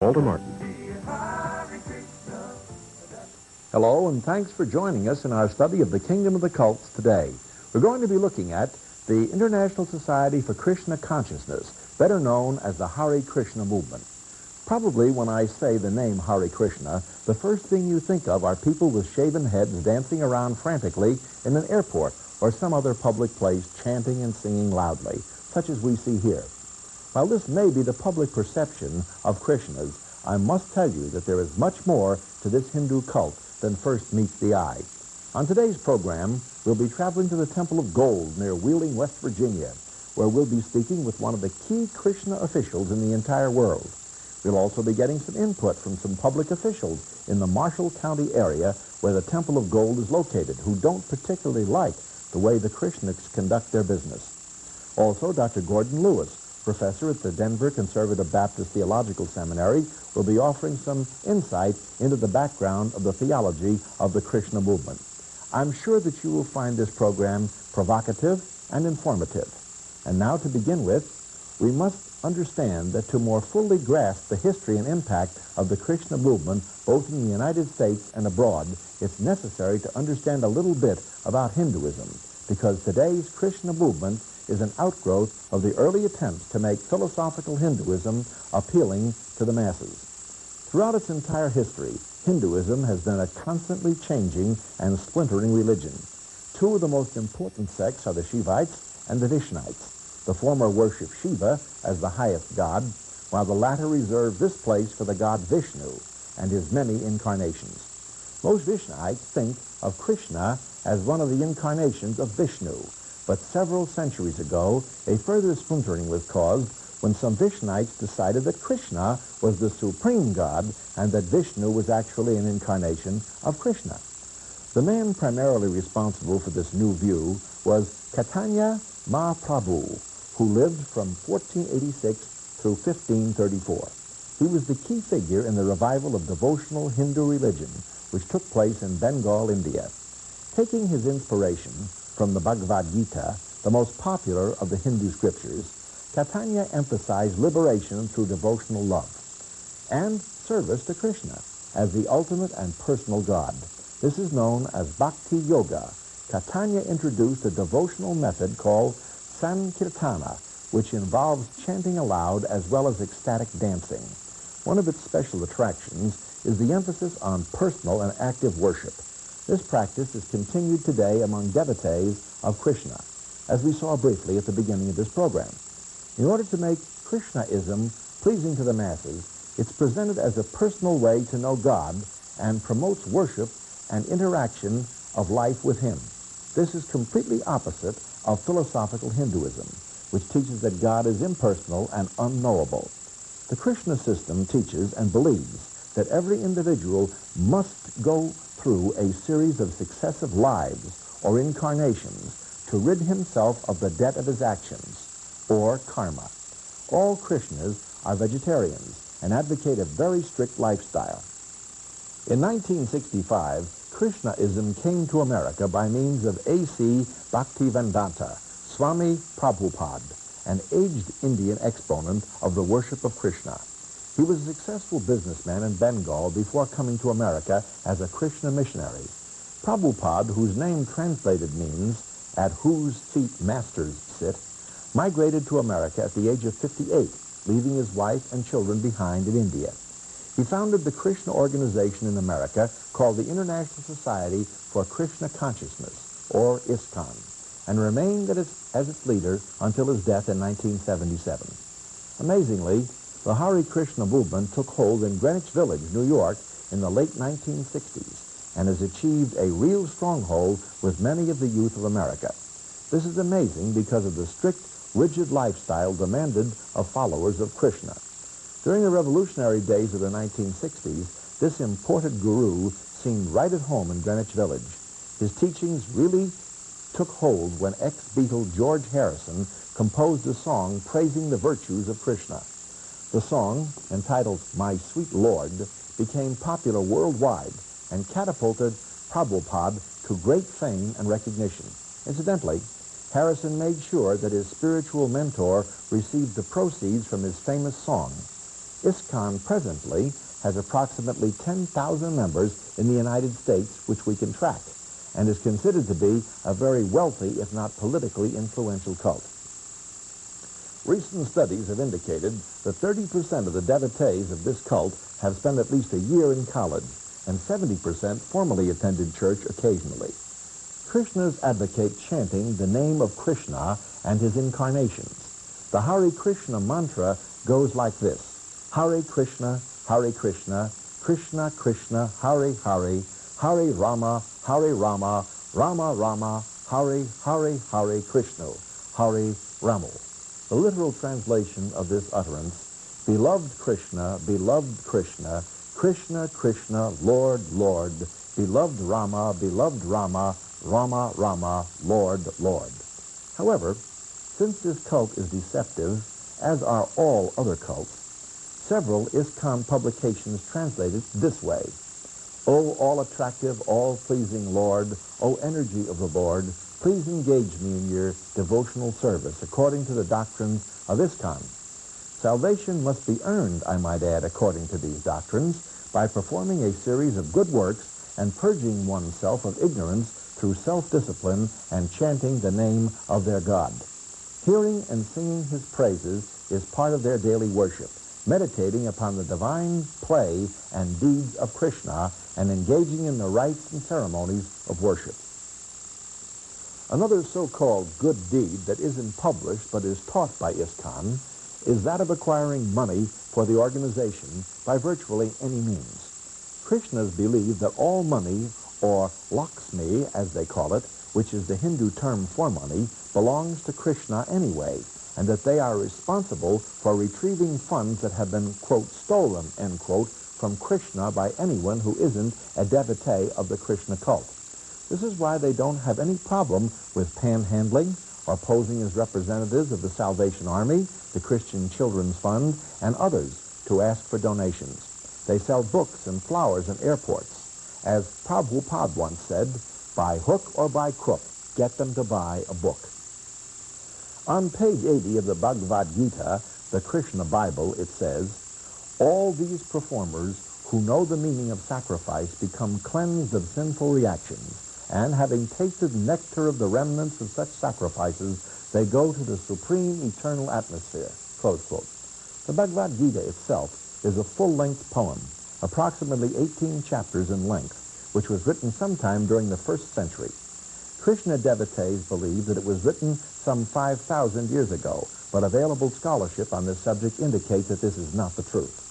Walter Martin. Hello, and thanks for joining us in our study of the Kingdom of the Cults today. We're going to be looking at the International Society for Krishna Consciousness, better known as the Hare Krishna movement. Probably when I say the name Hare Krishna, the first thing you think of are people with shaven heads dancing around frantically in an airport or some other public place chanting and singing loudly, such as we see here. While this may be the public perception of Krishnas, I must tell you that there is much more to this Hindu cult than first meets the eye. On today's program, we'll be traveling to the Temple of Gold near Wheeling, West Virginia, where we'll be speaking with one of the key Krishna officials in the entire world. We'll also be getting some input from some public officials in the Marshall County area where the Temple of Gold is located who don't particularly like the way the Krishnas conduct their business. Also, Dr. Gordon Lewis, professor at the Denver Conservative Baptist Theological Seminary, will be offering some insight into the background of the theology of the Krishna movement. I'm sure that you will find this program provocative and informative. And now, to begin with, we must understand that to more fully grasp the history and impact of the Krishna movement, both in the United States and abroad, it's necessary to understand a little bit about Hinduism, because today's Krishna movement is an outgrowth of the early attempts to make philosophical Hinduism appealing to the masses. Throughout its entire history, Hinduism has been a constantly changing and splintering religion. Two of the most important sects are the Shivites and the Vishnites. The former worship Shiva as the highest god, while the latter reserve this place for the god Vishnu and his many incarnations. Most Vishnites think of Krishna as one of the incarnations of Vishnu, but several centuries ago, a further splintering was caused when some Vishnites decided that Krishna was the supreme god and that Vishnu was actually an incarnation of Krishna. The man primarily responsible for this new view was Chaitanya Mahaprabhu, who lived from 1486 through 1534. He was the key figure in the revival of devotional Hindu religion, which took place in Bengal, India. Taking his inspiration from the Bhagavad Gita, the most popular of the Hindu scriptures, Chaitanya emphasized liberation through devotional love and service to Krishna as the ultimate and personal God. This is known as Bhakti Yoga. Chaitanya introduced a devotional method called Sankirtana, which involves chanting aloud as well as ecstatic dancing. One of its special attractions is the emphasis on personal and active worship. This practice is continued today among devotees of Krishna, as we saw briefly at the beginning of this program. In order to make Krishnaism pleasing to the masses, it's presented as a personal way to know God and promotes worship and interaction of life with him. This is completely opposite of philosophical Hinduism, which teaches that God is impersonal and unknowable. The Krishna system teaches and believes that every individual must go through a series of successive lives or incarnations to rid himself of the debt of his actions, or karma. All Krishnas are vegetarians and advocate a very strict lifestyle. In 1965, Krishnaism came to America by means of A.C. Bhaktivedanta Swami Prabhupada, an aged Indian exponent of the worship of Krishna. He was a successful businessman in Bengal before coming to America as a Krishna missionary. Prabhupada, whose name translated means, "at whose feet masters sit," migrated to America at the age of 58, leaving his wife and children behind in India. He founded the Krishna organization in America called the International Society for Krishna Consciousness, or ISKCON, and remained as its leader until his death in 1977. Amazingly, the Hare Krishna movement took hold in Greenwich Village, New York, in the late 1960s, and has achieved a real stronghold with many of the youth of America. This is amazing because of the strict, rigid lifestyle demanded of followers of Krishna. During the revolutionary days of the 1960s, this imported guru seemed right at home in Greenwich Village. His teachings really took hold when ex-Beatle George Harrison composed a song praising the virtues of Krishna. The song, entitled My Sweet Lord, became popular worldwide and catapulted Prabhupada to great fame and recognition. Incidentally, Harrison made sure that his spiritual mentor received the proceeds from his famous song. ISKCON presently has approximately 10,000 members in the United States, which we can track, and is considered to be a very wealthy, if not politically influential cult. Recent studies have indicated that 30% of the devotees of this cult have spent at least a year in college, and 70% formally attended church occasionally. Krishnas advocate chanting the name of Krishna and his incarnations. The Hare Krishna mantra goes like this: Hare Krishna, Krishna Krishna, Hare Hare, Hare Rama, Rama Rama, Hare Hare Krishna, Hare Ramo. The literal translation of this utterance: beloved Krishna, Krishna Krishna, Lord, Lord, beloved Rama, Rama Rama, Lord, Lord. However, since this cult is deceptive, as are all other cults, several ISKCON publications translate it this way: O all-attractive, all-pleasing Lord, O energy of the Lord, please engage me in your devotional service according to the doctrines of ISKCON. Salvation must be earned, I might add, according to these doctrines, by performing a series of good works and purging oneself of ignorance through self-discipline and chanting the name of their God. Hearing and singing his praises is part of their daily worship, meditating upon the divine play and deeds of Krishna and engaging in the rites and ceremonies of worship. Another so-called good deed that isn't published but is taught by ISKCON is that of acquiring money for the organization by virtually any means. Krishnas believe that all money, or Lakshmi as they call it, which is the Hindu term for money, belongs to Krishna anyway, and that they are responsible for retrieving funds that have been, quote, stolen, end quote, from Krishna by anyone who isn't a devotee of the Krishna cult. This is why they don't have any problem with panhandling or posing as representatives of the Salvation Army, the Christian Children's Fund, and others to ask for donations. They sell books and flowers in airports. As Prabhupada once said, by hook or by crook, get them to buy a book. On page 80 of the Bhagavad Gita, the Krishna Bible, it says, all these performers who know the meaning of sacrifice become cleansed of sinful reactions, and having tasted the nectar of the remnants of such sacrifices, they go to the supreme eternal atmosphere, close quote. The Bhagavad Gita itself is a full-length poem, approximately 18 chapters in length, which was written sometime during the 1st century. Krishna devotees believe that it was written some 5,000 years ago, but available scholarship on this subject indicates that this is not the truth.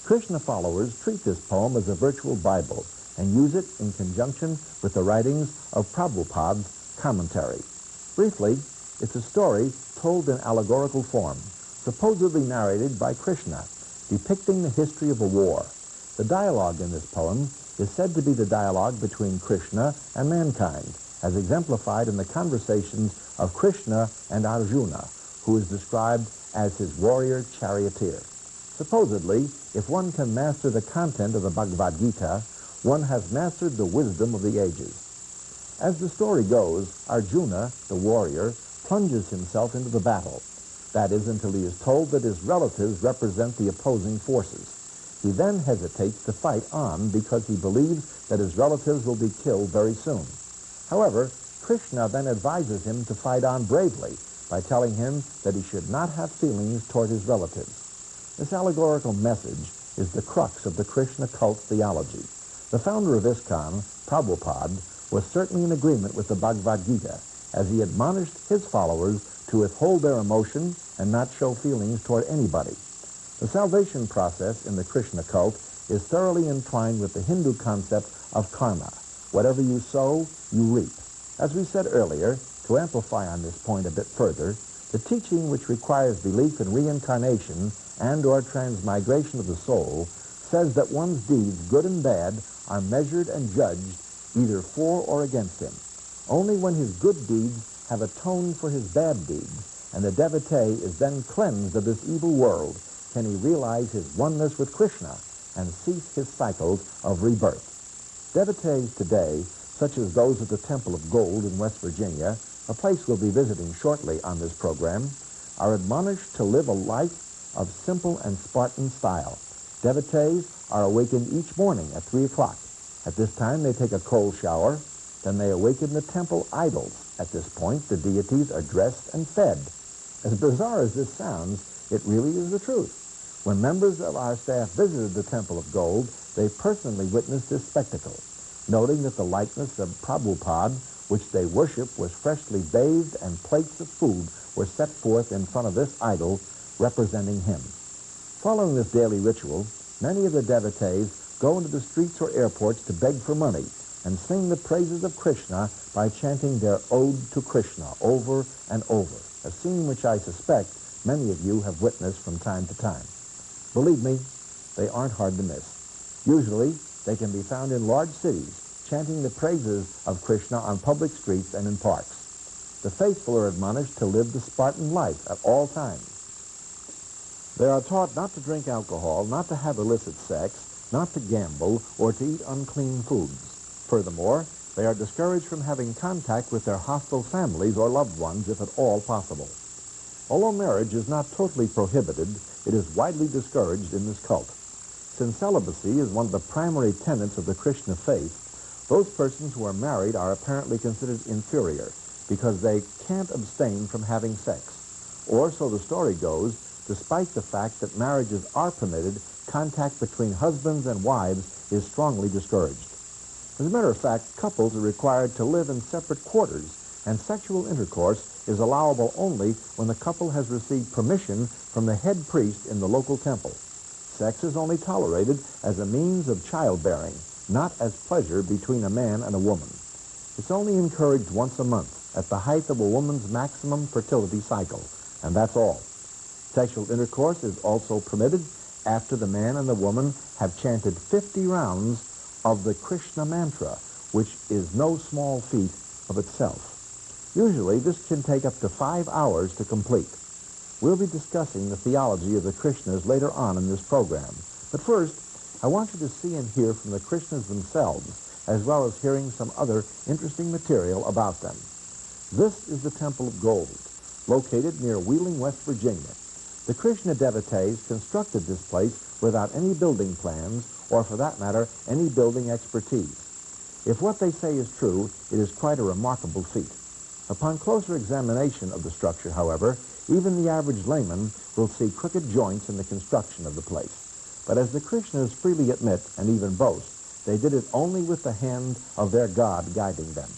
Krishna followers treat this poem as a virtual Bible and use it in conjunction with the writings of Prabhupada's commentary. Briefly, it's a story told in allegorical form, supposedly narrated by Krishna, depicting the history of a war. The dialogue in this poem is said to be the dialogue between Krishna and mankind, as exemplified in the conversations of Krishna and Arjuna, who is described as his warrior charioteer. Supposedly, if one can master the content of the Bhagavad Gita, one has mastered the wisdom of the ages. As the story goes, Arjuna, the warrior, plunges himself into the battle. That is, until he is told that his relatives represent the opposing forces. He then hesitates to fight on because he believes that his relatives will be killed very soon. However, Krishna then advises him to fight on bravely by telling him that he should not have feelings toward his relatives. This allegorical message is the crux of the Krishna cult theology. The founder of ISKCON, Prabhupada, was certainly in agreement with the Bhagavad Gita, as he admonished his followers to withhold their emotion and not show feelings toward anybody. The salvation process in the Krishna cult is thoroughly entwined with the Hindu concept of karma. Whatever you sow, you reap. As we said earlier, to amplify on this point a bit further, the teaching which requires belief in reincarnation and or transmigration of the soul says that one's deeds, good and bad, are measured and judged either for or against him. Only when his good deeds have atoned for his bad deeds, and the devotee is then cleansed of this evil world, can he realize his oneness with Krishna and cease his cycles of rebirth. Devotees today, such as those at the Temple of Gold in West Virginia, a place we'll be visiting shortly on this program, are admonished to live a life of simple and Spartan style. Devotees are awakened each morning at 3 o'clock. At this time, they take a cold shower. Then they awaken the temple idols. At this point, the deities are dressed and fed. As bizarre as this sounds, it really is the truth. When members of our staff visited the Temple of Gold, they personally witnessed this spectacle, noting that the likeness of Prabhupada, which they worship, was freshly bathed and plates of food were set forth in front of this idol representing him. Following this daily ritual, many of the devotees go into the streets or airports to beg for money and sing the praises of Krishna by chanting their ode to Krishna over and over, a scene which I suspect many of you have witnessed from time to time. Believe me, they aren't hard to miss. Usually, they can be found in large cities, chanting the praises of Krishna on public streets and in parks. The faithful are admonished to live the Spartan life at all times. They are taught not to drink alcohol, not to have illicit sex, not to gamble, or to eat unclean foods. Furthermore, they are discouraged from having contact with their hostile families or loved ones if at all possible. Although marriage is not totally prohibited, it is widely discouraged in this cult. Since celibacy is one of the primary tenets of the Krishna faith, those persons who are married are apparently considered inferior because they can't abstain from having sex. Or, so the story goes, despite the fact that marriages are permitted, contact between husbands and wives is strongly discouraged. As a matter of fact, couples are required to live in separate quarters, and sexual intercourse is allowable only when the couple has received permission from the head priest in the local temple. Sex is only tolerated as a means of childbearing, not as pleasure between a man and a woman. It's only encouraged once a month, at the height of a woman's maximum fertility cycle, and that's all. Sexual intercourse is also permitted after the man and the woman have chanted 50 rounds of the Krishna mantra, which is no small feat of itself. Usually, this can take up to 5 hours to complete. We'll be discussing the theology of the Krishnas later on in this program. But first, I want you to see and hear from the Krishnas themselves, as well as hearing some other interesting material about them. This is the Temple of Gold, located near Wheeling, West Virginia. The Krishna devotees constructed this place without any building plans, or for that matter, any building expertise. If what they say is true, it is quite a remarkable feat. Upon closer examination of the structure, however, even the average layman will see crooked joints in the construction of the place. But as the Krishnas freely admit and even boast, they did it only with the hand of their God guiding them.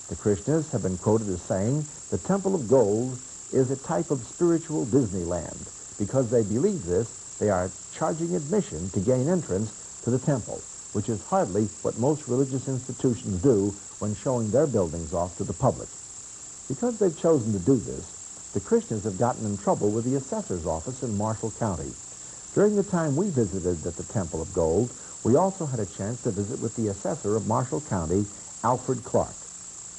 The Krishnas have been quoted as saying, the Temple of Gold is a type of spiritual Disneyland. Because they believe this, they are charging admission to gain entrance to the temple, which is hardly what most religious institutions do when showing their buildings off to the public. Because they've chosen to do this, the Krishnas have gotten in trouble with the assessor's office in Marshall County. During the time we visited at the Temple of Gold, we also had a chance to visit with the assessor of Marshall County, Alfred Clark.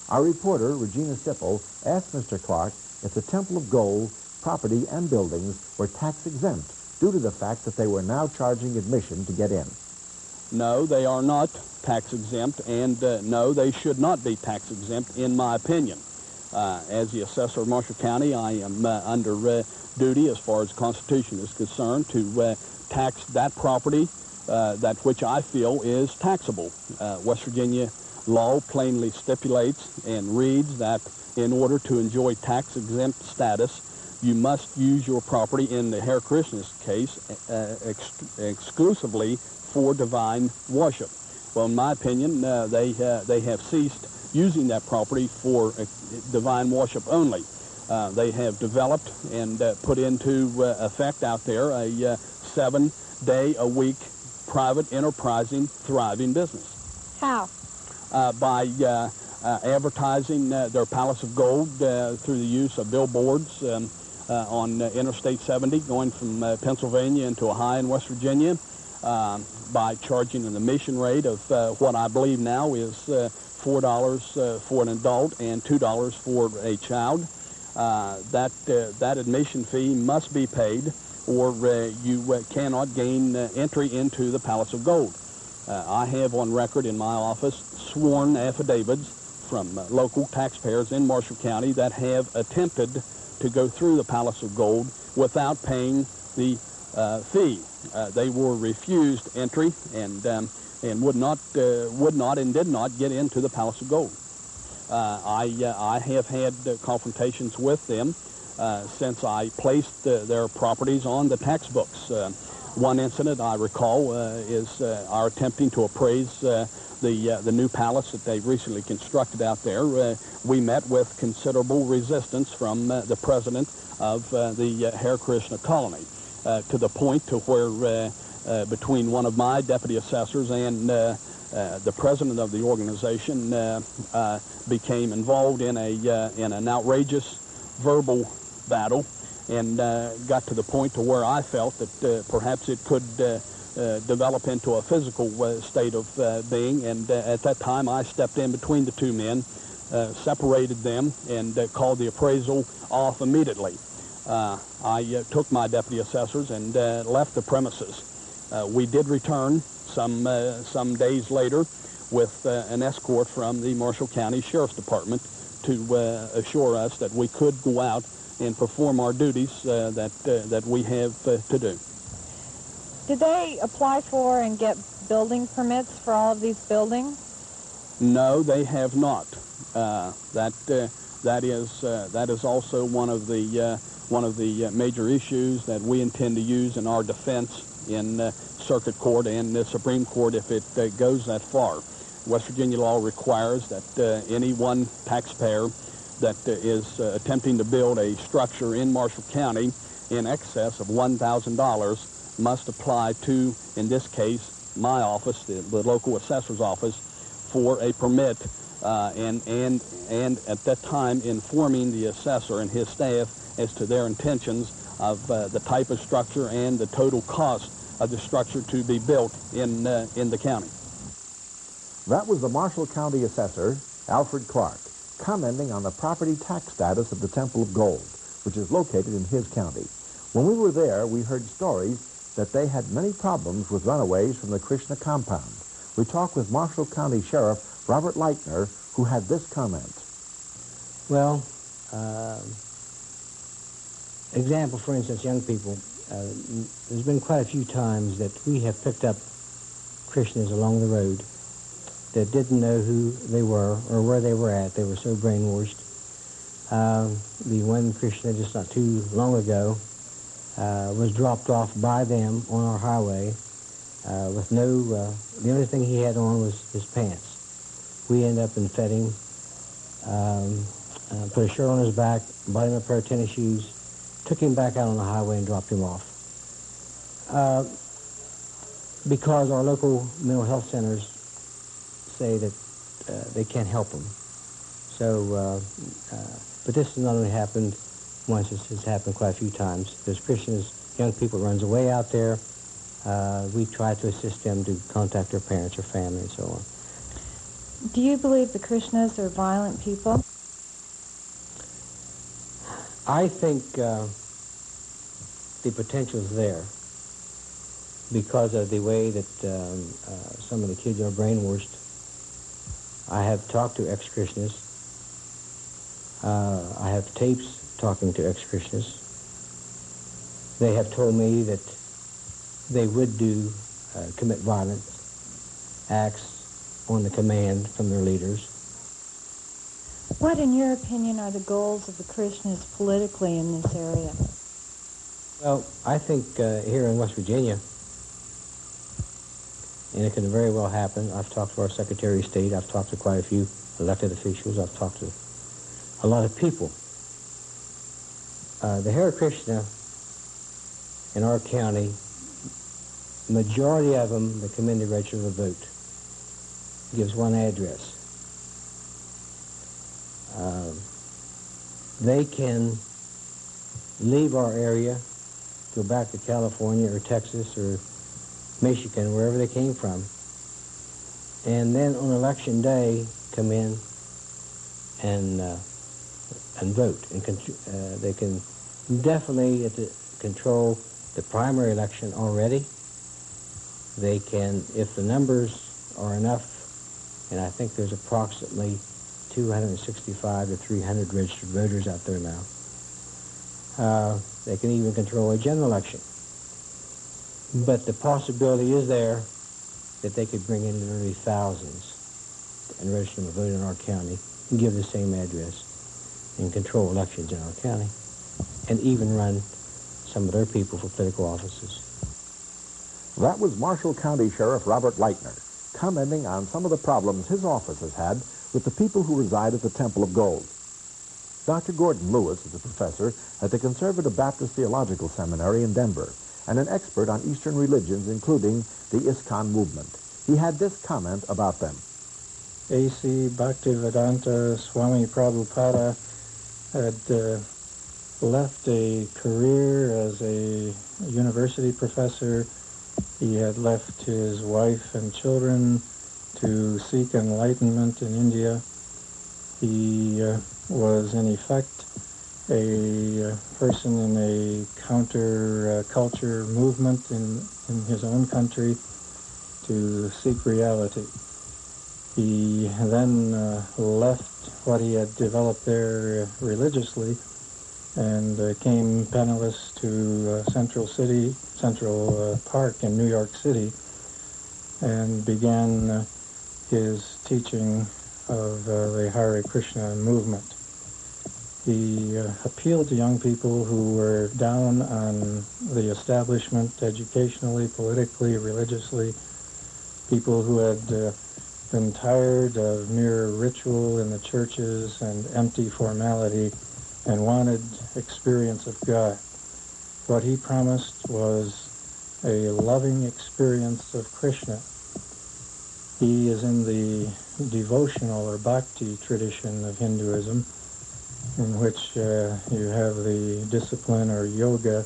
Our reporter, Regina Sipple, asked Mr. Clark if the Temple of Gold property and buildings were tax-exempt due to the fact that they were now charging admission to get in. No, they are not tax-exempt, and no, they should not be tax-exempt, in my opinion. As the assessor of Marshall County, I am under duty, as far as the Constitution is concerned, to tax that property that which I feel is taxable. West Virginia law plainly stipulates and reads that in order to enjoy tax-exempt status, you must use your property, in the Hare Krishna's case, exclusively for divine worship. Well, in my opinion, they have ceased using that property for divine worship only. They have developed and put into effect out there a 7-day-a-week private, enterprising, thriving business. How? By advertising their Palace of Gold through the use of billboards on Interstate 70 going from Pennsylvania into Ohio and West Virginia, by charging an admission rate of what I believe now is $4 for an adult and $2 for a child. That admission fee must be paid, or you cannot gain entry into the Palace of Gold. I have on record in my office sworn affidavits from local taxpayers in Marshall County that have attempted to go through the Palace of Gold without paying the fee. They were refused entry and would not and did not get into the Palace of Gold. I have had confrontations with them since I placed their properties on the tax books. One incident I recall is our attempting to appraise the new palace that they've recently constructed out there. We met with considerable resistance from the president of the Hare Krishna colony, to the point to where between one of my deputy assessors and the president of the organization became involved in an outrageous verbal battle, and got to the point to where I felt that perhaps it could develop into a physical state of being, and at that time I stepped in between the two men, separated them, and called the appraisal off immediately. I took my deputy assessors and left the premises. We did return some days later with an escort from the Marshall County Sheriff's Department to assure us that we could go out and perform our duties that we have to do. Did they apply for and get building permits for all of these buildings? No, they have not. That is also one of the major issues that we intend to use in our defense in circuit court and the Supreme Court if it goes that far. West Virginia law requires that any one taxpayer that is attempting to build a structure in Marshall County in excess of $1,000 must apply to, in this case, my office, the local assessor's office, for a permit, and at that time informing the assessor and his staff as to their intentions of the type of structure and the total cost of the structure to be built in the county. That was the Marshall County Assessor, Alfred Clark, commenting on the property tax status of the Temple of Gold, which is located in his county. When we were there, we heard stories that they had many problems with runaways from the Krishna compound. We talked with Marshall County Sheriff Robert Leitner, who had this comment. Well, example, for instance, young people, there's been quite a few times that we have picked up Krishnas along the road that didn't know who they were or where they were at. They were so brainwashed. The one Krishna just not too long ago was dropped off by them on our highway with no, the only thing he had on was his pants. We ended up and fed him, put a shirt on his back, bought him a pair of tennis shoes, took him back out on the highway and dropped him off. Because our local mental health centers say that they can't help them. So, but this has not only happened once, this has happened quite a few times. There's Christians, young people runs away out there. We try to assist them to contact their parents or family and so on. Do you believe the Krishnas are violent people? I think the potential is there because of the way that some of the kids are brainwashed. I have talked to ex-Krishnas. I have tapes talking to ex-Krishnas. They have told me that they would commit violent acts on the command from their leaders. What, in your opinion, are the goals of the Krishnas politically in this area? Well, I think here in West Virginia, and it can very well happen. I've talked to our Secretary of State. I've talked to quite a few elected officials. I've talked to a lot of people. The Hare Krishna in our county, majority of them that come in to register to vote gives one address. They can leave our area, go back to California or Texas or Michigan, wherever they came from, and then on election day come in and vote. And they can definitely control the primary election already. They can, if the numbers are enough, and I think there's approximately 265 to 300 registered voters out there now, they can even control a general election. But the possibility is there that they could bring in literally thousands and register them to vote in our county and give the same address and control elections in our county and even run some of their people for political offices. That was Marshall County Sheriff Robert Leitner commenting on some of the problems his office has had with the people who reside at the Temple of Gold. Dr. Gordon Lewis is a professor at the Conservative Baptist Theological Seminary in Denver and an expert on Eastern religions, including the ISKCON movement. He had this comment about them. A.C. Bhaktivedanta Swami Prabhupada had left a career as a university professor. He had left his wife and children to seek enlightenment in India. He was, in effect, a person in a counter-culture movement in his own country to seek reality. He then left what he had developed there religiously and came penniless to Central Park in New York City and began his teaching of the Hare Krishna movement. He appealed to young people who were down on the establishment educationally, politically, religiously, people who had been tired of mere ritual in the churches and empty formality and wanted experience of God. What he promised was a loving experience of Krishna. He is in the devotional or bhakti tradition of Hinduism, in which you have the discipline or yoga,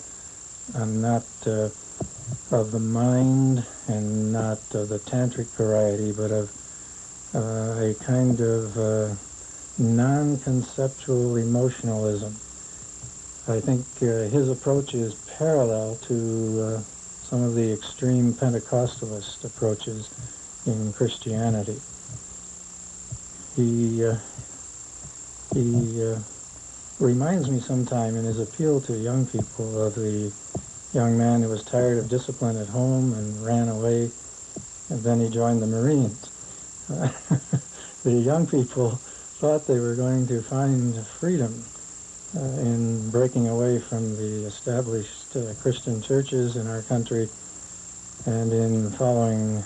and not of the mind and not of the tantric variety, but of a kind of non-conceptual emotionalism. I think his approach is parallel to some of the extreme Pentecostalist approaches in Christianity. He reminds me sometime in his appeal to young people of the young man who was tired of discipline at home and ran away, and then he joined the Marines. The young people thought they were going to find freedom in breaking away from the established Christian churches in our country, and in following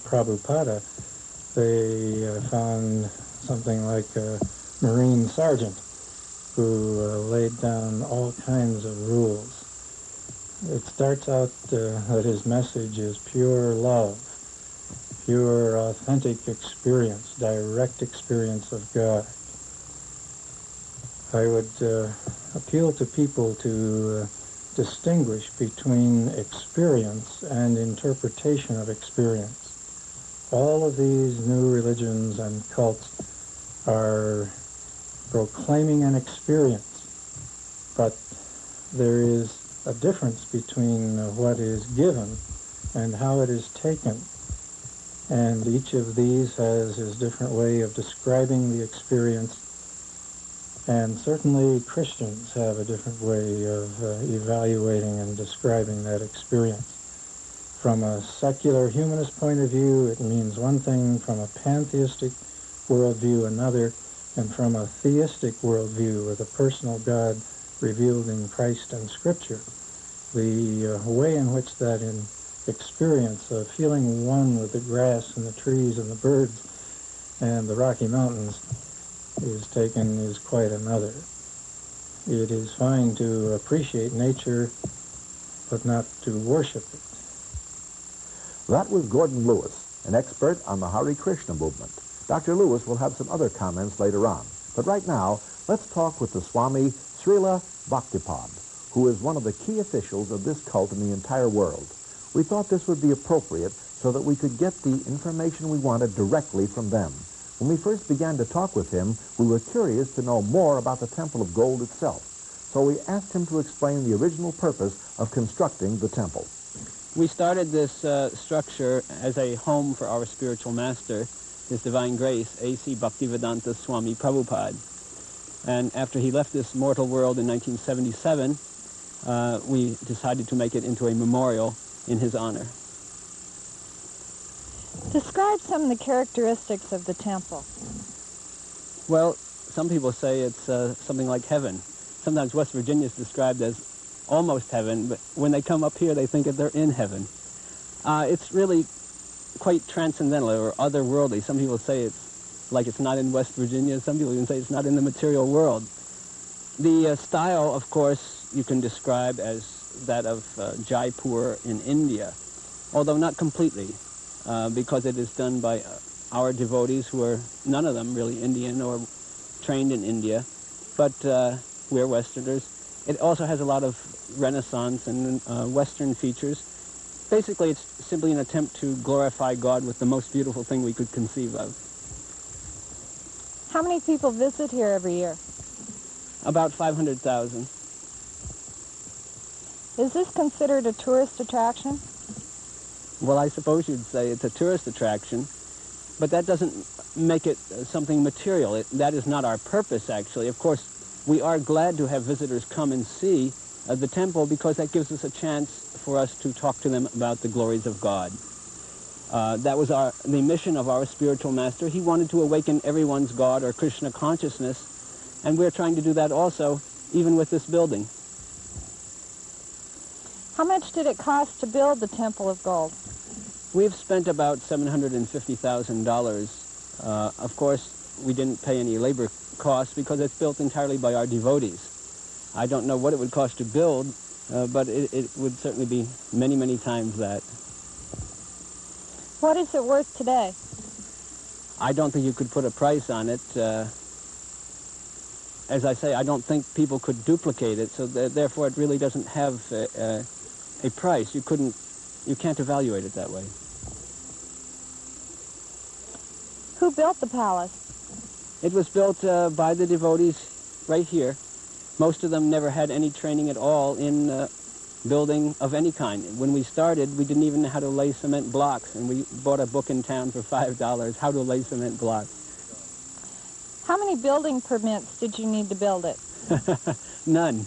Prabhupada, they found something like a Marine sergeant who laid down all kinds of rules. It starts out that his message is pure love, pure authentic experience, direct experience of God. I would appeal to people to distinguish between experience and interpretation of experience. All of these new religions and cults are proclaiming an experience, but there is a difference between what is given and how it is taken. And each of these has his different way of describing the experience. And certainly Christians have a different way of evaluating and describing that experience. From a secular humanist point of view, it means one thing. From a pantheistic worldview, another. And from a theistic worldview, with a personal God revealed in Christ and Scripture, the way in which that experience of feeling one with the grass and the trees and the birds and the Rocky Mountains is taken is quite another. It is fine to appreciate nature, but not to worship it. That was Gordon Lewis, an expert on the Hare Krishna movement. Dr. Lewis will have some other comments later on. But right now, let's talk with the Swami Srila Bhaktipad, who is one of the key officials of this cult in the entire world. We thought this would be appropriate so that we could get the information we wanted directly from them. When we first began to talk with him, we were curious to know more about the Temple of Gold itself. So we asked him to explain the original purpose of constructing the temple. We started this structure as a home for our spiritual master, His Divine Grace, A.C. Bhaktivedanta Swami Prabhupada. And after he left this mortal world in 1977, we decided to make it into a memorial in his honor. Describe some of the characteristics of the temple. Well, some people say it's something like heaven. Sometimes West Virginia is described as almost heaven, but when they come up here, they think that they're in heaven. It's really quite transcendental or otherworldly. Some people say it's like it's not in West Virginia. Some people even say it's not in the material world. The style, of course, you can describe as that of Jaipur in India, although not completely, because it is done by our devotees who are none of them really Indian or trained in India, but we're Westerners. It also has a lot of Renaissance and Western features. Basically, it's simply an attempt to glorify God with the most beautiful thing we could conceive of. How many people visit here every year? About 500,000. Is this considered a tourist attraction? Well, I suppose you'd say it's a tourist attraction, but that doesn't make it something material. That is not our purpose, actually. Of course, we are glad to have visitors come and see the temple because that gives us a chance for us to talk to them about the glories of God. That was the mission of our spiritual master. He wanted to awaken everyone's God or Krishna consciousness, and we're trying to do that also, even with this building. How much did it cost to build the Temple of Gold? We've spent about $750,000. Of course, we didn't pay any labor costs because it's built entirely by our devotees. I don't know what it would cost to build, but it would certainly be many, many times that. What is it worth today? I don't think you could put a price on it. As I say, I don't think people could duplicate it, so therefore it really doesn't have a price. You can't evaluate it that way. Who built the palace? It was built by the devotees right here. Most of them never had any training at all in building of any kind. When we started, we didn't even know how to lay cement blocks, and we bought a book in town for $5, How to Lay Cement Blocks. How many building permits did you need to build it? None.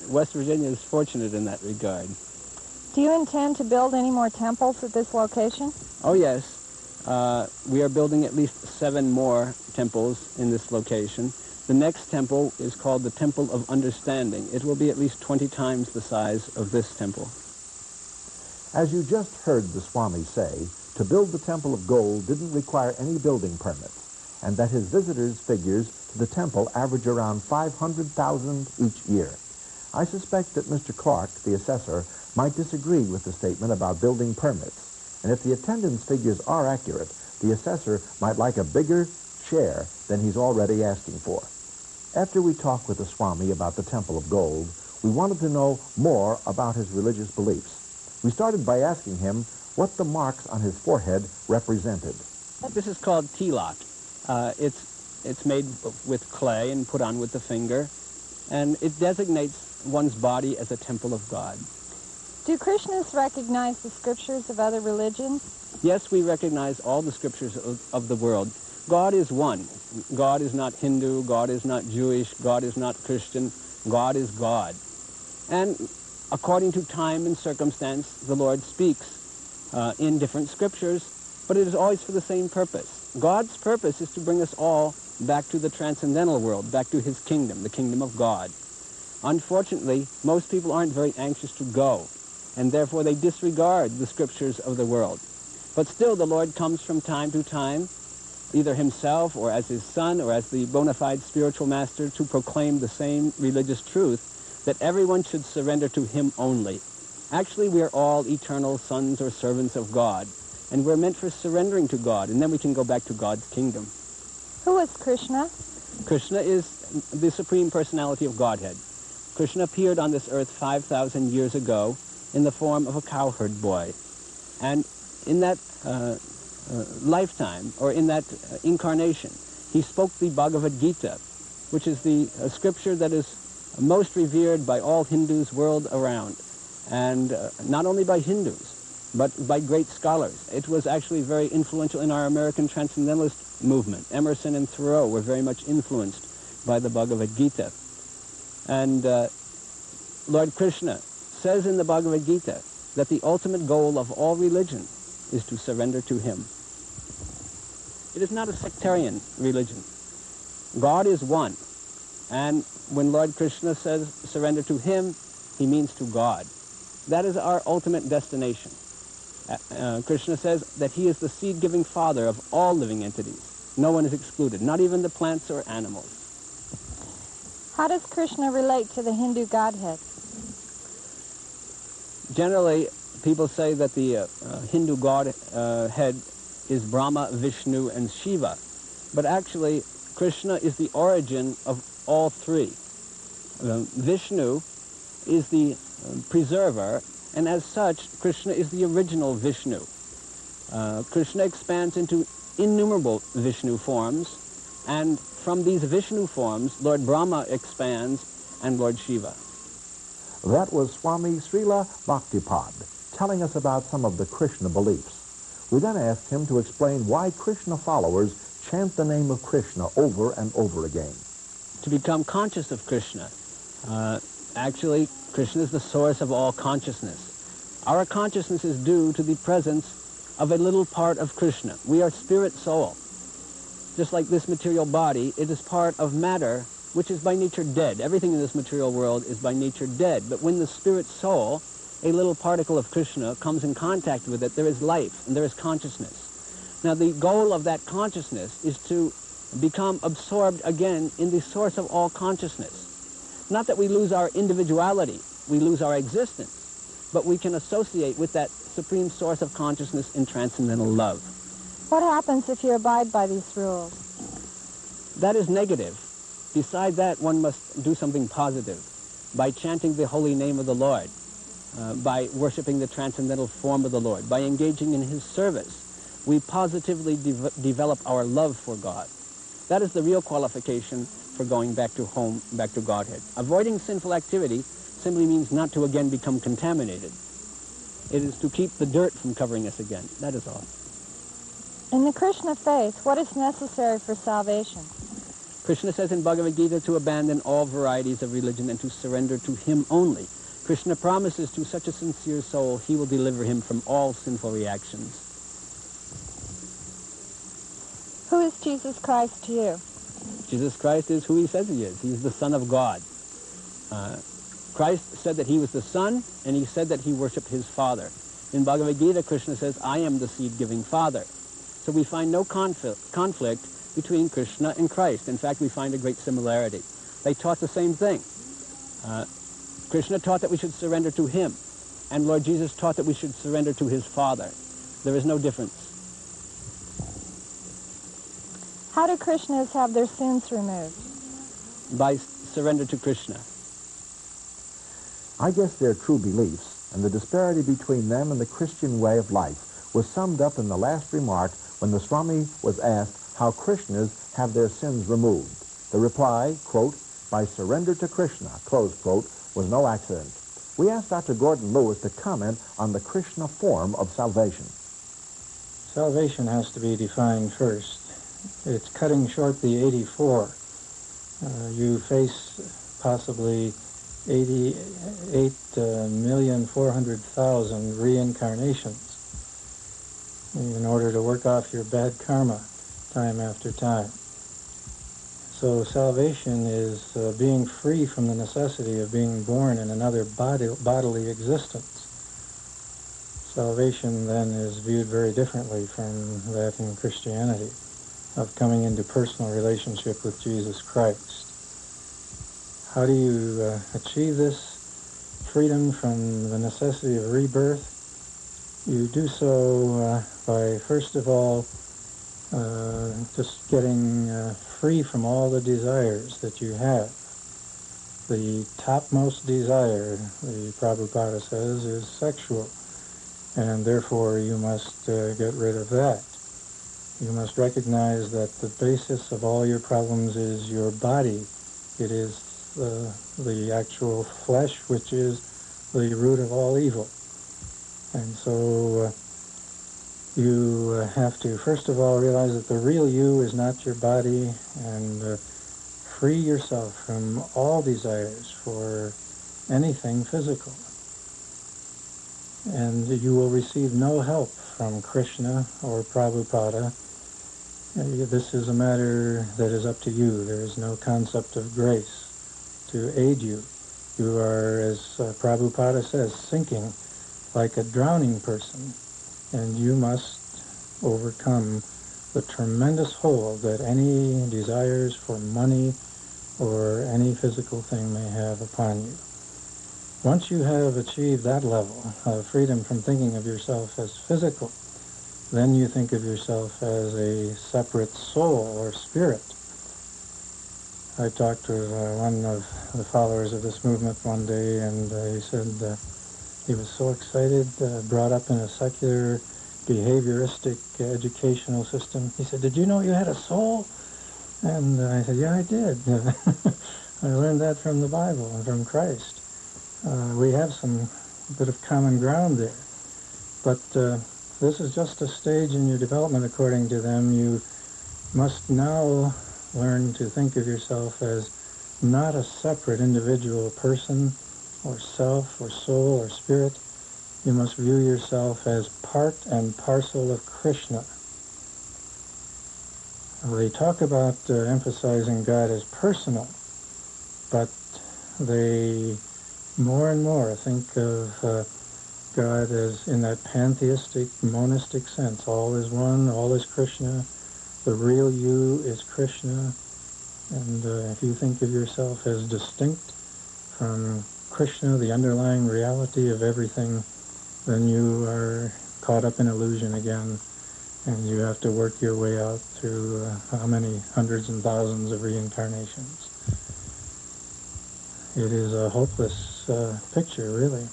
West Virginia is fortunate in that regard. Do you intend to build any more temples at this location? Oh, yes. We are building at least 7 more temples in this location. The next temple is called the Temple of Understanding. It will be at least 20 times the size of this temple. As you just heard the Swami say, to build the Temple of Gold didn't require any building permits, and that his visitors' figures to the temple average around 500,000 each year. I suspect that Mr. Clark, the assessor, might disagree with the statement about building permits, and if the attendance figures are accurate, the assessor might like a bigger share than he's already asking for. After we talked with the Swami about the Temple of Gold, we wanted to know more about his religious beliefs. We started by asking him what the marks on his forehead represented. This is called tilak. It's made with clay and put on with the finger, and it designates one's body as a temple of God. Do Krishnas recognize the scriptures of other religions? Yes, we recognize all the scriptures of the world. God is one. God is not Hindu, God is not Jewish, God is not Christian, God is God. And according to time and circumstance, the Lord speaks in different scriptures, but it is always for the same purpose. God's purpose is to bring us all back to the transcendental world, back to his kingdom, the kingdom of God. Unfortunately, most people aren't very anxious to go, and therefore they disregard the scriptures of the world. But still, the Lord comes from time to time, either himself or as his son or as the bona fide spiritual master, to proclaim the same religious truth, that everyone should surrender to him only. Actually, we are all eternal sons or servants of God, and we're meant for surrendering to God, and then we can go back to God's kingdom. Who is Krishna? Krishna is the Supreme Personality of Godhead. Krishna appeared on this earth 5,000 years ago in the form of a cowherd boy. And in that lifetime, or in that incarnation, he spoke the Bhagavad Gita, which is the scripture that is most revered by all Hindus world around, and not only by Hindus, but by great scholars. It was actually very influential in our American Transcendentalist movement. Emerson and Thoreau were very much influenced by the Bhagavad Gita. And Lord Krishna says in the Bhagavad Gita that the ultimate goal of all religion is to surrender to him. It is not a sectarian religion. God is one. And when Lord Krishna says surrender to him, he means to God. That is our ultimate destination. Krishna says that he is the seed-giving father of all living entities. No one is excluded, not even the plants or animals. How does Krishna relate to the Hindu Godhead? Generally, people say that the Hindu Godhead is Brahma, Vishnu, and Shiva. But actually, Krishna is the origin of all three. Vishnu is the preserver, and as such, Krishna is the original Vishnu. Krishna expands into innumerable Vishnu forms, and from these Vishnu forms, Lord Brahma expands and Lord Shiva. That was Swami Srila Bhaktipad telling us about some of the Krishna beliefs. We then asked him to explain why Krishna followers chant the name of Krishna over and over again. To become conscious of Krishna. Actually, Krishna is the source of all consciousness. Our consciousness is due to the presence of a little part of Krishna. We are spirit soul. Just like this material body, it is part of matter, which is by nature dead. Everything in this material world is by nature dead. But when the spirit soul, a little particle of Krishna, comes in contact with it, there is life and there is consciousness. Now, the goal of that consciousness is to become absorbed again in the source of all consciousness. Not that we lose our individuality, we lose our existence, but we can associate with that supreme source of consciousness in transcendental love. What happens if you abide by these rules? That is negative. Beside that, one must do something positive by chanting the holy name of the Lord, by worshiping the transcendental form of the Lord, by engaging in his service. We positively develop our love for God. That is the real qualification for going back to home, back to Godhead. Avoiding sinful activity simply means not to again become contaminated. It is to keep the dirt from covering us again. That is all. In the Krishna faith, what is necessary for salvation? Krishna says in Bhagavad Gita to abandon all varieties of religion and to surrender to him only. Krishna promises to such a sincere soul, he will deliver him from all sinful reactions. Who is Jesus Christ to you? Jesus Christ is who he says he is. He is the Son of God. Christ said that he was the Son, and he said that he worshipped his Father. In Bhagavad Gita, Krishna says, I am the seed-giving Father. So we find no conflict between Krishna and Christ. In fact, we find a great similarity. They taught the same thing. Krishna taught that we should surrender to him, and Lord Jesus taught that we should surrender to his Father. There is no difference. How do Krishnas have their sins removed? By surrender to Krishna. I guess their true beliefs and the disparity between them and the Christian way of life was summed up in the last remark when the Swami was asked how Krishnas have their sins removed. The reply, quote, by surrender to Krishna, close quote, was no accident. We asked Dr. Gordon Lewis to comment on the Krishna form of salvation. Salvation has to be defined first. It's cutting short the 84. You face possibly 88,400,000 reincarnations in order to work off your bad karma time after time. So salvation is being free from the necessity of being born in another bodily existence. Salvation then is viewed very differently from that in Christianity, of coming into personal relationship with Jesus Christ. How do you achieve this freedom from the necessity of rebirth? You do so by, first of all, just getting free from all the desires that you have. The topmost desire, the Prabhupada says, is sexual, and therefore you must get rid of that. You must recognize that the basis of all your problems is your body. It is the actual flesh, which is the root of all evil. And so you have to, first of all, realize that the real you is not your body, and free yourself from all desires for anything physical. and you will receive no help from Krishna or Prabhupada. This is a matter that is up to you. There is no concept of grace to aid you. You are, as Prabhupada says, sinking like a drowning person, and you must overcome the tremendous hold that any desires for money or any physical thing may have upon you. Once you have achieved that level of freedom from thinking of yourself as physical, then you think of yourself as a separate soul or spirit. I talked to one of the followers of this movement one day, and he said he was so excited, brought up in a secular behavioristic educational system. He said, "Did you know you had a soul?" And I said, "Yeah, I did." I learned that from the Bible and from Christ. We have some bit of common ground there. But this is just a stage in your development, according to them. You must now learn to think of yourself as not a separate individual person or self or soul or spirit. You must view yourself as part and parcel of Krishna. They talk about emphasizing God as personal, but they more and more think of God as in that pantheistic, monistic sense. All is one, all is Krishna, the real you is Krishna, and if you think of yourself as distinct from Krishna, the underlying reality of everything, then you are caught up in illusion again, and you have to work your way out through how many hundreds and thousands of reincarnations. It is a hopeless picture, really.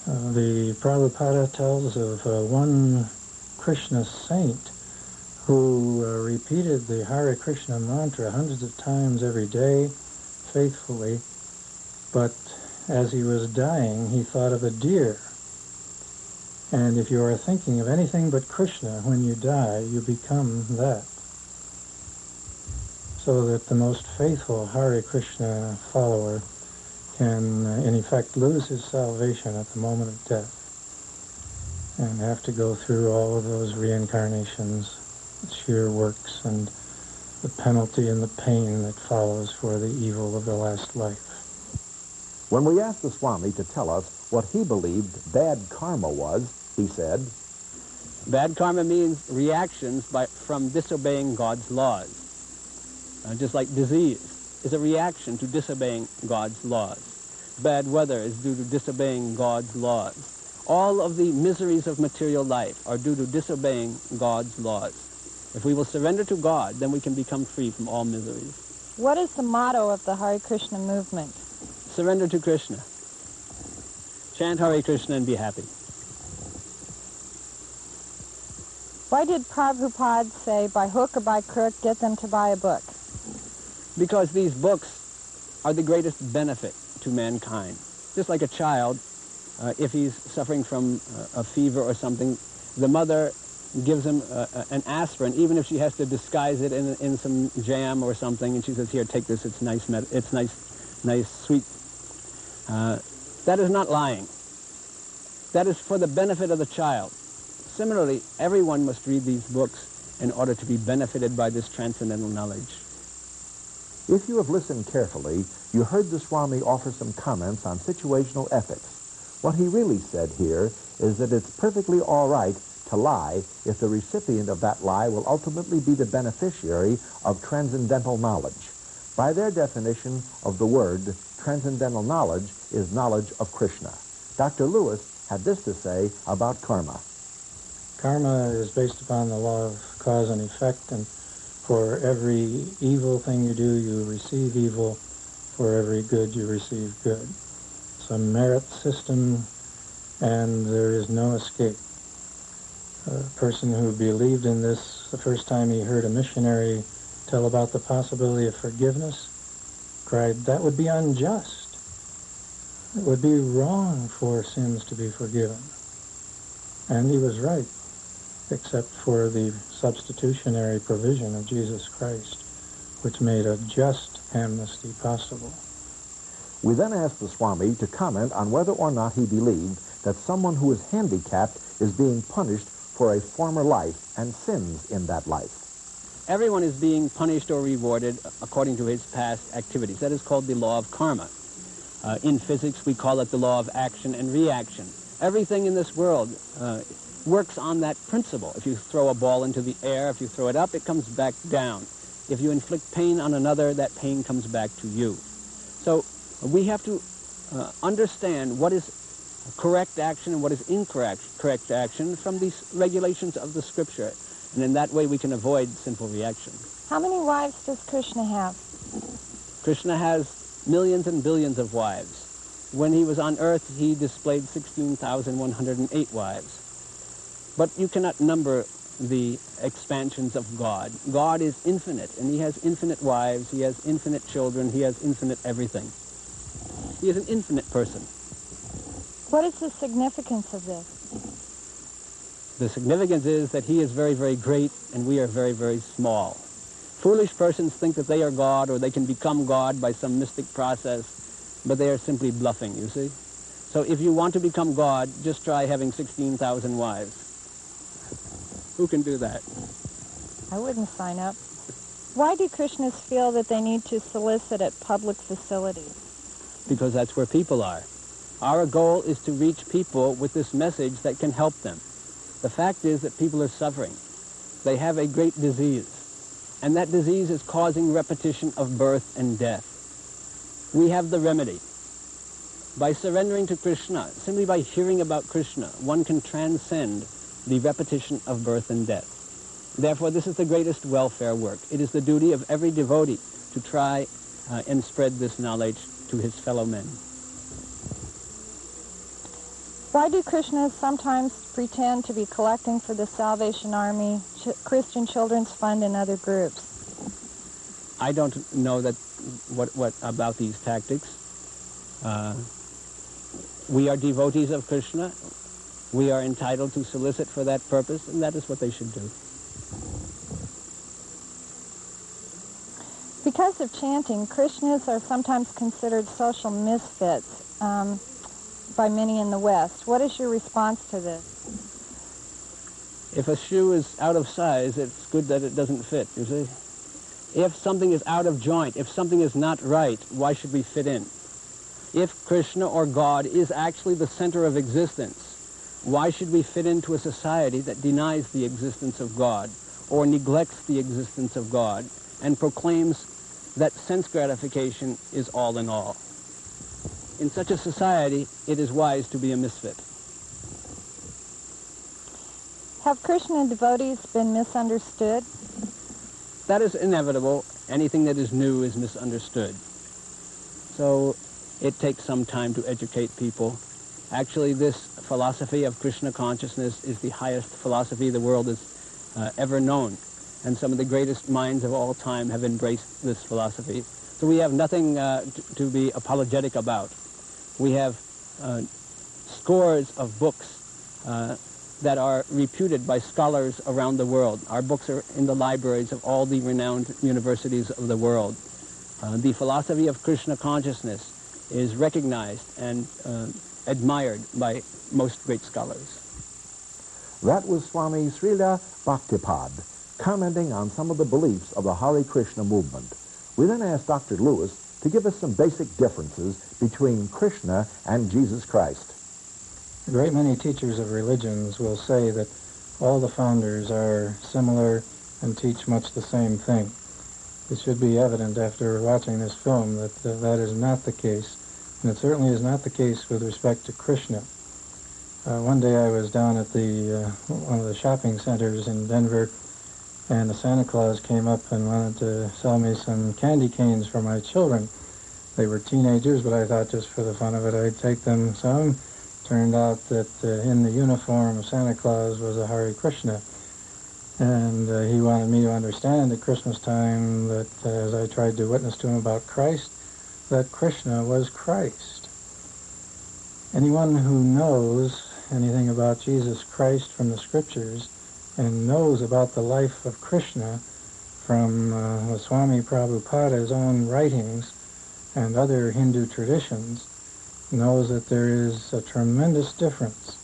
The Prabhupada tells of one Krishna saint who repeated the Hare Krishna mantra hundreds of times every day, faithfully, but as he was dying, he thought of a deer. And if you are thinking of anything but Krishna when you die, you become that. So that the most faithful Hare Krishna follower can, in effect, lose his salvation at the moment of death and have to go through all of those reincarnations, sheer works, and the penalty and the pain that follows for the evil of the last life. When we asked the Swami to tell us what he believed bad karma was, he said, Bad karma means reactions from disobeying God's laws. Just like disease is a reaction to disobeying God's laws. Bad weather is due to disobeying God's laws. All of the miseries of material life are due to disobeying God's laws. If we will surrender to God, then we can become free from all miseries. What is the motto of the Hare Krishna movement? Surrender to Krishna. Chant Hare Krishna and be happy. Why did Prabhupada say, by hook or by crook, get them to buy a book? Because these books are the greatest benefit to mankind. Just like a child, if he's suffering from a fever or something, the mother gives him an aspirin, even if she has to disguise it in some jam or something, and she says, "Here, take this. It's nice. It's nice, sweet." That is not lying. That is for the benefit of the child. Similarly, everyone must read these books in order to be benefited by this transcendental knowledge. If you have listened carefully, you heard the Swami offer some comments on situational ethics. What he really said here is that it's perfectly all right to lie if the recipient of that lie will ultimately be the beneficiary of transcendental knowledge. By their definition of the word, transcendental knowledge is knowledge of Krishna. Dr. Lewis had this to say about karma. Karma is based upon the law of cause and effect, and for every evil thing you do, you receive evil. For every good, you receive good. It's a merit system, and there is no escape. A person who believed in this the first time he heard a missionary tell about the possibility of forgiveness cried, "That would be unjust. It would be wrong for sins to be forgiven." And he was right, except for the substitutionary provision of Jesus Christ, which made a just amnesty possible. We then asked the Swami to comment on whether or not he believed that someone who is handicapped is being punished for a former life and sins in that life. Everyone is being punished or rewarded according to his past activities. That is called the law of karma. In physics, we call it the law of action and reaction. Everything in this world works on that principle. If you throw a ball into the air, if you throw it up, it comes back down. If you inflict pain on another, that pain comes back to you. So we have to understand what is correct action and what is incorrect action from these regulations of the scripture. And in that way we can avoid sinful reaction. How many wives does Krishna have? Krishna has millions and billions of wives. When he was on earth, he displayed 16,108 wives. But you cannot number the expansions of God. God is infinite, and he has infinite wives, he has infinite children, he has infinite everything. He is an infinite person. What is the significance of this? The significance is that he is very, very great, and we are very, very small. Foolish persons think that they are God, or they can become God by some mystic process, but they are simply bluffing, you see? So if you want to become God, just try having 16,000 wives. Who can do that? I wouldn't sign up. Why do Krishnas feel that they need to solicit at public facilities? Because that's where people are. Our goal is to reach people with this message that can help them. The fact is that people are suffering. They have a great disease, and that disease is causing repetition of birth and death. We have the remedy. By surrendering to Krishna, simply by hearing about Krishna, one can transcend the repetition of birth and death. Therefore, this is the greatest welfare work. It is the duty of every devotee to try and spread this knowledge to his fellow men. Why do Krishnas sometimes pretend to be collecting for the Salvation Army, Christian Children's Fund, and other groups? I don't know that what about these tactics. We are devotees of Krishna. We are entitled to solicit for that purpose, and that is what they should do. Because of chanting, Krishnas are sometimes considered social misfits by many in the West. What is your response to this? If a shoe is out of size, it's good that it doesn't fit, you see? If something is out of joint, if something is not right, why should we fit in? If Krishna or God is actually the center of existence, why should we fit into a society that denies the existence of God or neglects the existence of God and proclaims that sense gratification is all in all? In such a society, it is wise to be a misfit. Have Krishna devotees been misunderstood? That is inevitable. Anything that is new is misunderstood. So it takes some time to educate people. Actually, this philosophy of Krishna consciousness is the highest philosophy the world has ever known. And some of the greatest minds of all time have embraced this philosophy. So we have nothing to be apologetic about. We have scores of books that are reputed by scholars around the world. Our books are in the libraries of all the renowned universities of the world. The philosophy of Krishna consciousness is recognized and admired by most great scholars. That was Swami Srila Bhaktipad commenting on some of the beliefs of the Hare Krishna movement. We then asked Dr. Lewis to give us some basic differences between Krishna and Jesus Christ. A great many teachers of religions will say that all the founders are similar and teach much the same thing. It should be evident after watching this film that that is not the case, and it certainly is not the case with respect to Krishna. One day I was down at one of the shopping centers in Denver, and a Santa Claus came up and wanted to sell me some candy canes for my children. They were teenagers, but I thought just for the fun of it I'd take them some. Turned out that in the uniform of Santa Claus was a Hare Krishna. And he wanted me to understand at Christmas time that as I tried to witness to him about Christ, that Krishna was Christ. Anyone who knows anything about Jesus Christ from the scriptures and knows about the life of Krishna from Swami Prabhupada's own writings and other Hindu traditions knows that there is a tremendous difference.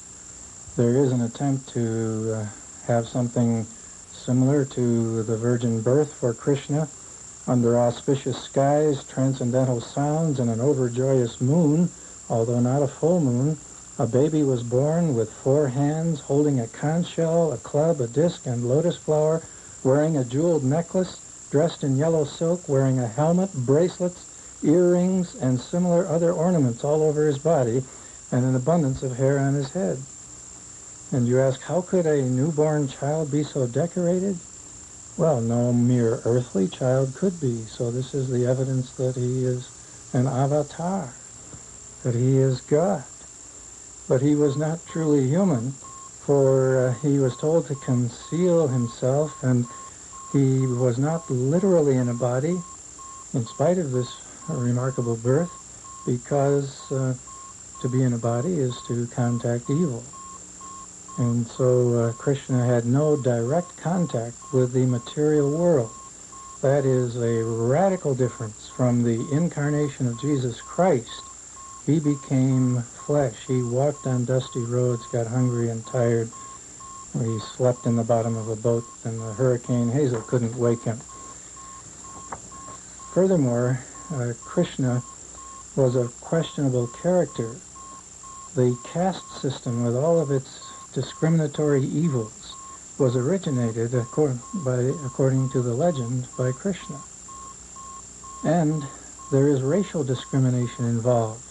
There is an attempt to have something similar to the virgin birth for Krishna under auspicious skies, transcendental sounds, and an overjoyous moon, although not a full moon. A baby was born with 4 hands, holding a conch shell, a club, a disc, and lotus flower, wearing a jeweled necklace, dressed in yellow silk, wearing a helmet, bracelets, earrings, and similar other ornaments all over his body, and an abundance of hair on his head. And you ask, how could a newborn child be so decorated? Well, no mere earthly child could be. So this is the evidence that he is an avatar, that he is God. But he was not truly human, for he was told to conceal himself, and he was not literally in a body, in spite of this remarkable birth, because to be in a body is to contact evil. And so Krishna had no direct contact with the material world. That is a radical difference from the incarnation of Jesus Christ. He became flesh. He walked on dusty roads, got hungry and tired. He slept in the bottom of a boat, and the Hurricane Hazel couldn't wake him. Furthermore, Krishna was a questionable character. The caste system, with all of its discriminatory evils, was originated, according to the legend, by Krishna. And there is racial discrimination involved.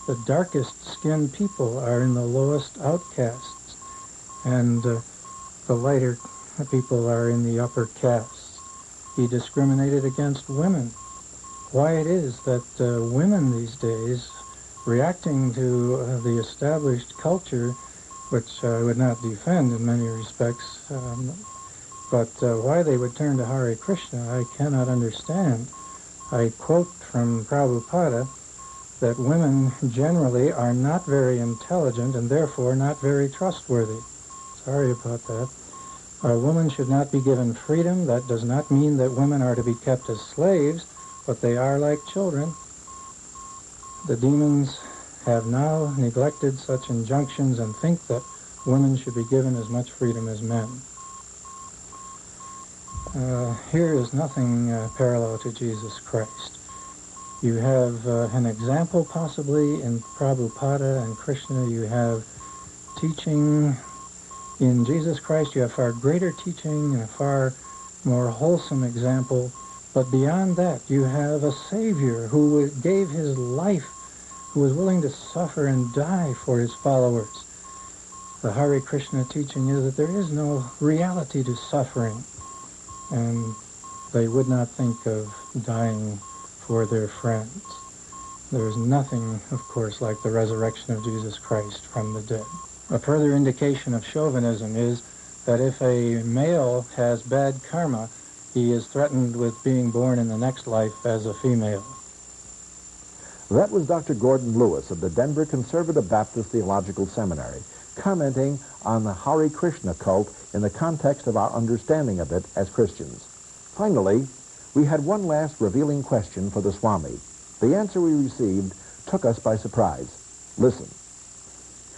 The darkest-skinned people are in the lowest outcasts, and the lighter people are in the upper castes. He discriminated against women. Why it is that women these days, reacting to the established culture, which I would not defend in many respects, but why they would turn to Hare Krishna, I cannot understand. I quote from Prabhupada that women generally are not very intelligent and therefore not very trustworthy. Sorry about that. A woman should not be given freedom. That does not mean that women are to be kept as slaves, but they are like children. The demons have now neglected such injunctions and think that women should be given as much freedom as men. Here is nothing parallel to Jesus Christ. You have an example possibly in Prabhupada and Krishna. You have teaching in Jesus Christ. You have far greater teaching and a far more wholesome example. But beyond that, you have a Savior who gave his life, who was willing to suffer and die for his followers. The Hare Krishna teaching is that there is no reality to suffering, and they would not think of dying for their friends. There is nothing, of course, like the resurrection of Jesus Christ from the dead. A further indication of chauvinism is that if a male has bad karma, he is threatened with being born in the next life as a female. That was Dr. Gordon Lewis of the Denver Conservative Baptist Theological Seminary, commenting on the Hare Krishna cult in the context of our understanding of it as Christians. Finally, we had one last revealing question for the Swami. The answer we received took us by surprise. Listen.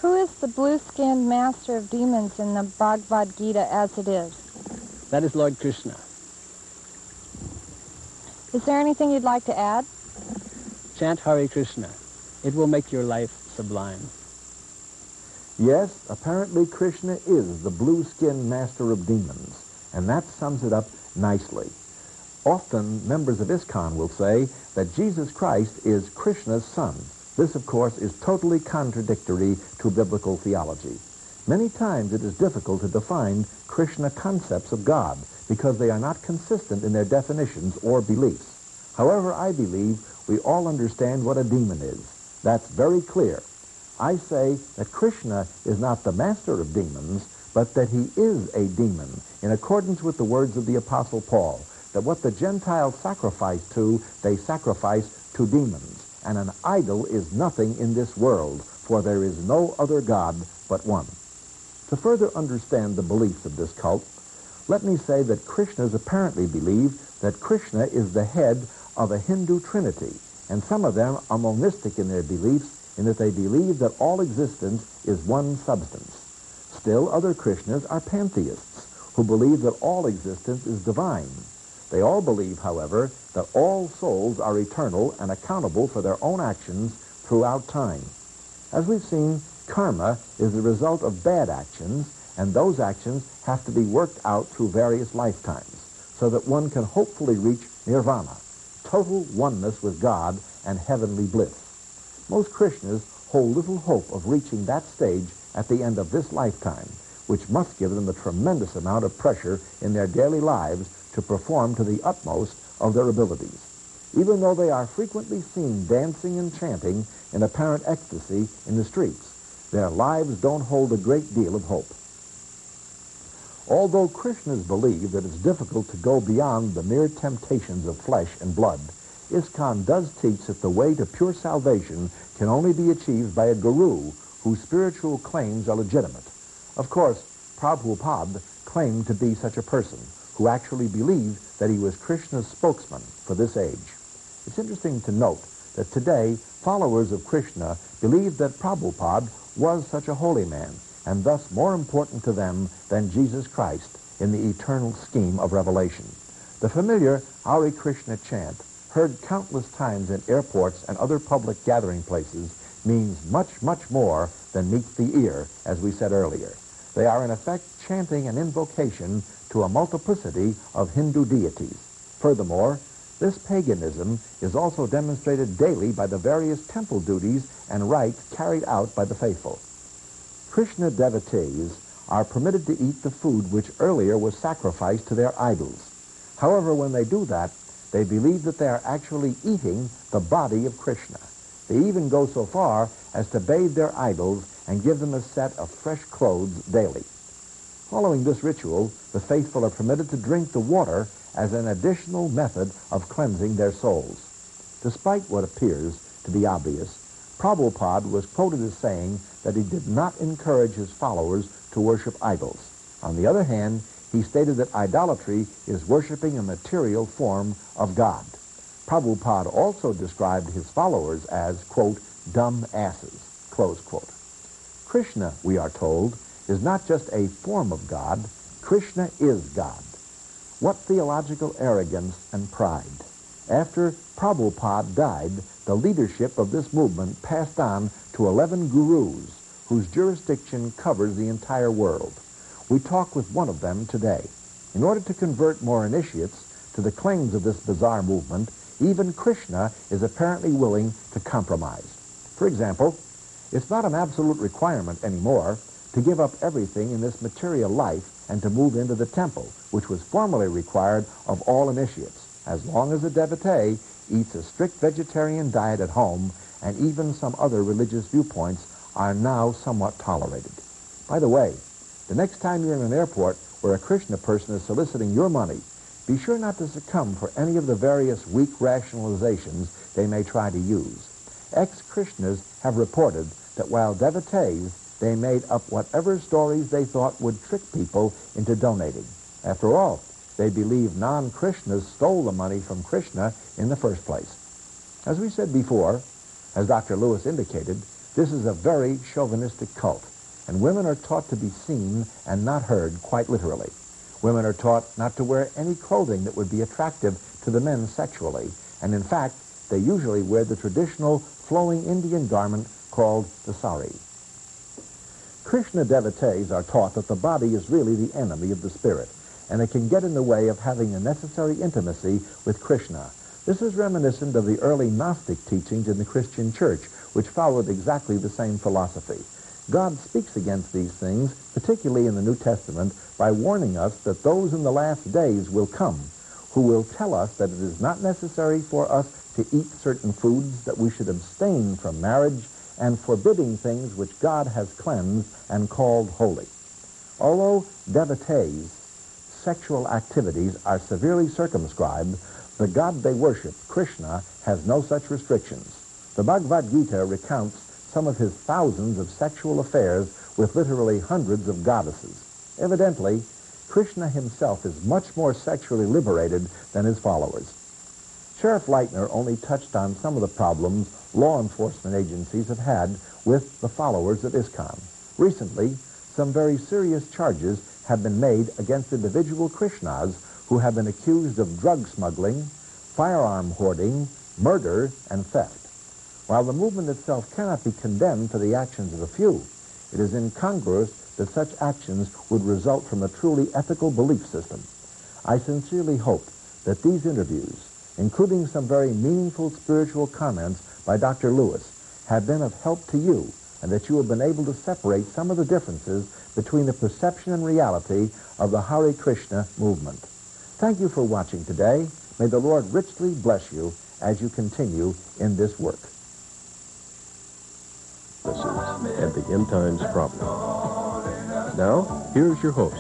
Who is the blue-skinned master of demons in the Bhagavad Gita as it is? That is Lord Krishna. Is there anything you'd like to add? Chant Hare Krishna. It will make your life sublime. Yes, apparently Krishna is the blue-skinned master of demons, and that sums it up nicely. Often, members of ISKCON will say that Jesus Christ is Krishna's son. This, of course, is totally contradictory to biblical theology. Many times it is difficult to define Krishna concepts of God because they are not consistent in their definitions or beliefs. However, I believe we all understand what a demon is. That's very clear. I say that Krishna is not the master of demons, but that he is a demon, in accordance with the words of the Apostle Paul, that what the Gentiles sacrifice to, they sacrifice to demons. And an idol is nothing in this world, for there is no other God but one. To further understand the beliefs of this cult, let me say that Krishnas apparently believe that Krishna is the head of a Hindu trinity, and some of them are monistic in their beliefs, in that they believe that all existence is one substance. Still, other Krishnas are pantheists who believe that all existence is divine. They all believe, however, that all souls are eternal and accountable for their own actions throughout time. As we've seen, karma is the result of bad actions, and those actions have to be worked out through various lifetimes, so that one can hopefully reach nirvana, total oneness with God and heavenly bliss. Most Krishnas hold little hope of reaching that stage at the end of this lifetime, which must give them a tremendous amount of pressure in their daily lives to perform to the utmost of their abilities. Even though they are frequently seen dancing and chanting in apparent ecstasy in the streets, their lives don't hold a great deal of hope. Although Krishnas believe that it's difficult to go beyond the mere temptations of flesh and blood, ISKCON does teach that the way to pure salvation can only be achieved by a guru whose spiritual claims are legitimate. Of course, Prabhupada claimed to be such a person, who actually believed that he was Krishna's spokesman for this age. It's interesting to note that today, followers of Krishna believe that Prabhupada was such a holy man, and thus more important to them than Jesus Christ in the eternal scheme of revelation. The familiar Hare Krishna chant, heard countless times in airports and other public gathering places, means much, much more than meets the ear, as we said earlier. They are in effect chanting an invocation to a multiplicity of Hindu deities. Furthermore, this paganism is also demonstrated daily by the various temple duties and rites carried out by the faithful. Krishna devotees are permitted to eat the food which earlier was sacrificed to their idols. However, when they do that, they believe that they are actually eating the body of Krishna. They even go so far as to bathe their idols and give them a set of fresh clothes daily. Following this ritual, the faithful are permitted to drink the water as an additional method of cleansing their souls. Despite what appears to be obvious, Prabhupada was quoted as saying that he did not encourage his followers to worship idols. On the other hand, he stated that idolatry is worshiping a material form of God. Prabhupada also described his followers as, quote, dumb asses, close quote. Krishna, we are told, is not just a form of God. Krishna is God. What theological arrogance and pride. After Prabhupada died, the leadership of this movement passed on to 11 gurus whose jurisdiction covers the entire world. We talk with one of them today. In order to convert more initiates to the claims of this bizarre movement, even Krishna is apparently willing to compromise. For example, it's not an absolute requirement anymore to give up everything in this material life and to move into the temple, which was formerly required of all initiates, as long as a devotee eats a strict vegetarian diet at home, and even some other religious viewpoints are now somewhat tolerated. By the way, the next time you're in an airport where a Krishna person is soliciting your money, be sure not to succumb for any of the various weak rationalizations they may try to use. Ex-Krishnas have reported that while devotees, they made up whatever stories they thought would trick people into donating. After all, they believe non-Krishnas stole the money from Krishna in the first place. As we said before, as Dr. Lewis indicated, this is a very chauvinistic cult, and women are taught to be seen and not heard, quite literally. Women are taught not to wear any clothing that would be attractive to the men sexually, and in fact, they usually wear the traditional flowing Indian garment called the sari. Krishna devotees are taught that the body is really the enemy of the spirit, and it can get in the way of having the necessary intimacy with Krishna. This is reminiscent of the early Gnostic teachings in the Christian church, which followed exactly the same philosophy. God speaks against these things, particularly in the New Testament, by warning us that those in the last days will come, who will tell us that it is not necessary for us to eat certain foods, that we should abstain from marriage, and forbidding things which God has cleansed and called holy. Although devotees' sexual activities are severely circumscribed, the God they worship, Krishna, has no such restrictions. The Bhagavad Gita recounts some of his thousands of sexual affairs with literally hundreds of goddesses. Evidently, Krishna himself is much more sexually liberated than his followers. Sheriff Leitner only touched on some of the problems law enforcement agencies have had with the followers of ISKCON. Recently, some very serious charges have been made against individual Krishnas who have been accused of drug smuggling, firearm hoarding, murder, and theft. While the movement itself cannot be condemned for the actions of a few, it is incongruous that such actions would result from a truly ethical belief system. I sincerely hope that these interviews, including some very meaningful spiritual comments by Dr. Lewis, have been of help to you, and that you have been able to separate some of the differences between the perception and reality of the Hare Krishna movement. Thank you for watching today. May the Lord richly bless you as you continue in this work. And the end times problem. Now, here's your host,